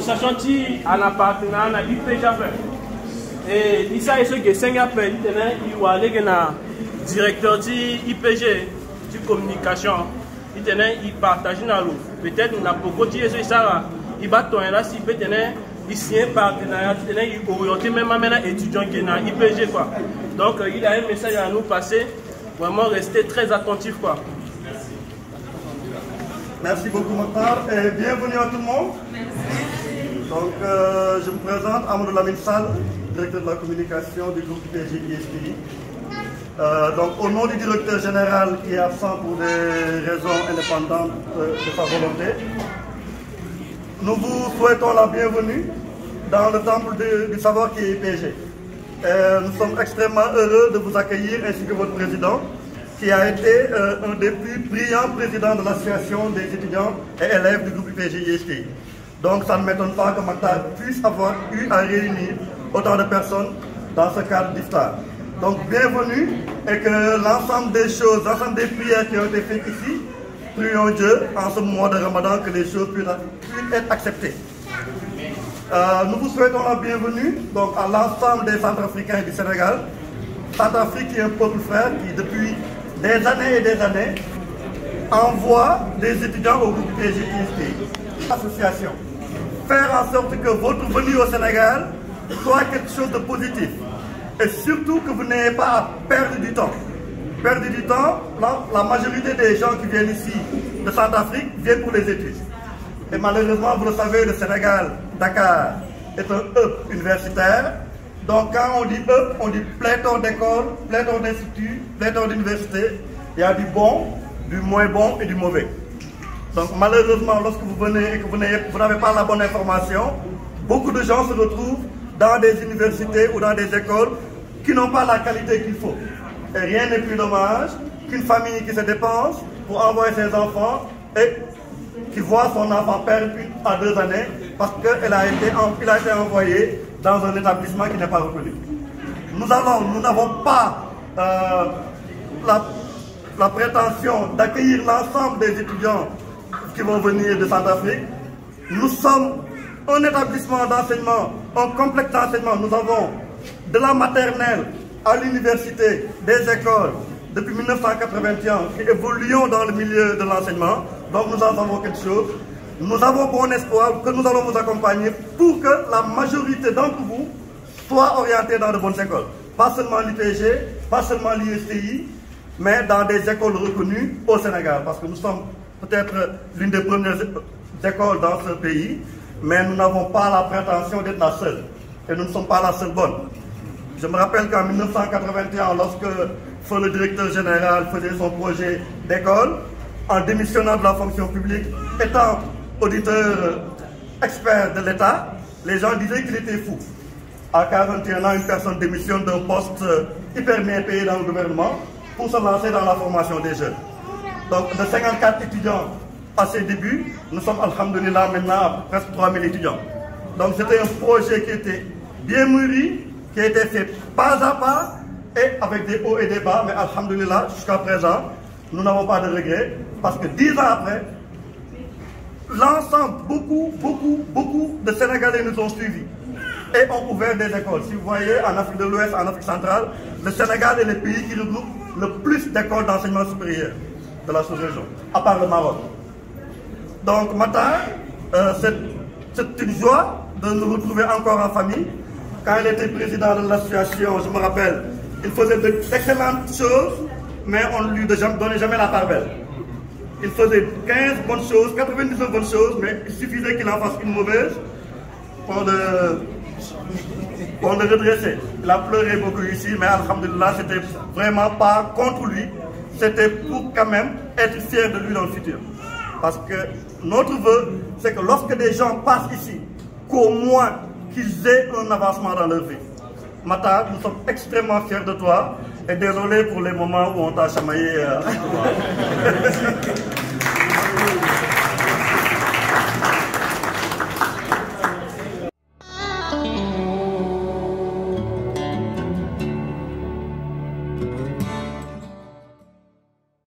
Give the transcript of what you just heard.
association qui a un partenariat avec l'IPG. Et il s'agit de ce que il va aller directeur de l'IPG, de communication. Il partage dans l'eau. Peut-être qu'on a beaucoup de choses ça. Il va tourner là, si peut-être il signe un partenariat, il oriente même à étudiant qui est dans l'IPG. Donc il a un message à nous passer. Vraiment rester très attentif. Merci beaucoup Mokhtar et bienvenue à tout le monde. Merci. Donc je me présente Amadou Lamine Sall, directeur de la communication du groupe IPG ISPI. Donc au nom du directeur général qui est absent pour des raisons indépendantes de sa volonté, nous vous souhaitons la bienvenue dans le temple du savoir qui est IPG. Nous sommes extrêmement heureux de vous accueillir ainsi que votre président, qui a été un des plus brillants présidents de l'association des étudiants et élèves du groupe IPG ISPI. Donc ça ne m'étonne pas que Mokhtar puisse avoir eu à réunir autant de personnes dans ce cadre d'iftar. Donc bienvenue et que l'ensemble des choses, l'ensemble des prières qui ont été faites ici, prions Dieu en ce mois de Ramadan que les choses puissent être acceptées. Nous vous souhaitons la bienvenue donc, à l'ensemble des Centrafricains du Sénégal. Centrafrique qui est un peuple frère qui depuis des années et des années envoie des étudiants au groupe IPG ISPI. Association. Faire en sorte que votre venue au Sénégal soit quelque chose de positif. Et surtout que vous n'ayez pas à perdre du temps. Perdre du temps, la majorité des gens qui viennent ici de Centrafrique viennent pour les études. Et malheureusement, vous le savez, le Sénégal, Dakar, est un hub universitaire. Donc quand on dit hub, on dit pléthore d'écoles, pléthore d'instituts, pléthore d'universités. Il y a du bon, du moins bon et du mauvais. Donc malheureusement, lorsque vous venez et que vous n'avez pas la bonne information, beaucoup de gens se retrouvent dans des universités ou dans des écoles qui n'ont pas la qualité qu'il faut. Et rien n'est plus dommage qu'une famille qui se dépense pour envoyer ses enfants et qui voit son enfant perdre 1 à 2 années parce qu'il a été envoyé dans un établissement qui n'est pas reconnu. Nous n'avons pas la prétention d'accueillir l'ensemble des étudiants qui vont venir de Centrafrique. Nous sommes un établissement d'enseignement, un complexe d'enseignement. Nous avons de la maternelle à l'université, des écoles, depuis 1981, qui évoluons dans le milieu de l'enseignement. Donc nous en avons quelque chose. Nous avons bon espoir que nous allons vous accompagner pour que la majorité d'entre vous soit orientée dans de bonnes écoles. Pas seulement l'IPG, pas seulement l'ISTI, mais dans des écoles reconnues au Sénégal. Parce que nous sommes peut-être l'une des premières écoles dans ce pays, mais nous n'avons pas la prétention d'être la seule. Et nous ne sommes pas la seule bonne. Je me rappelle qu'en 1981, lorsque le directeur général faisait son projet d'école, en démissionnant de la fonction publique, étant auditeur expert de l'État, les gens disaient qu'il était fou. À 41 ans, une personne démissionne d'un poste hyper bien payé dans le gouvernement pour se lancer dans la formation des jeunes. Donc de 54 étudiants à ses débuts, nous sommes, alhamdoulilah, maintenant à presque 3000 étudiants. Donc c'était un projet qui était bien mûri, qui a été fait pas à pas et avec des hauts et des bas, mais alhamdoulilah, jusqu'à présent, nous n'avons pas de regrets parce que 10 ans après, l'ensemble, beaucoup de Sénégalais nous ont suivis et ont ouvert des écoles. Si vous voyez, en Afrique de l'Ouest, en Afrique centrale, le Sénégal est le pays qui regroupe le plus d'écoles d'enseignement supérieur de la sous-région, à part le Maroc. Donc, matin, c'est une joie de nous retrouver encore en famille. Quand il était président de l'association, je me rappelle, il faisait d'excellentes choses, mais on ne lui donnait jamais la part belle. Il faisait 15 bonnes choses, 99 bonnes choses, mais il suffisait qu'il en fasse une mauvaise pour le redresser. Il a pleuré beaucoup ici, mais alhamdulillah, c'était vraiment pas contre lui, c'était pour quand même être fier de lui dans le futur. Parce que notre vœu, c'est que lorsque des gens passent ici, qu'au moins qu'ils aient un avancement dans leur vie. Matar, nous sommes extrêmement fiers de toi et désolé pour les moments où on t'a chamaillé.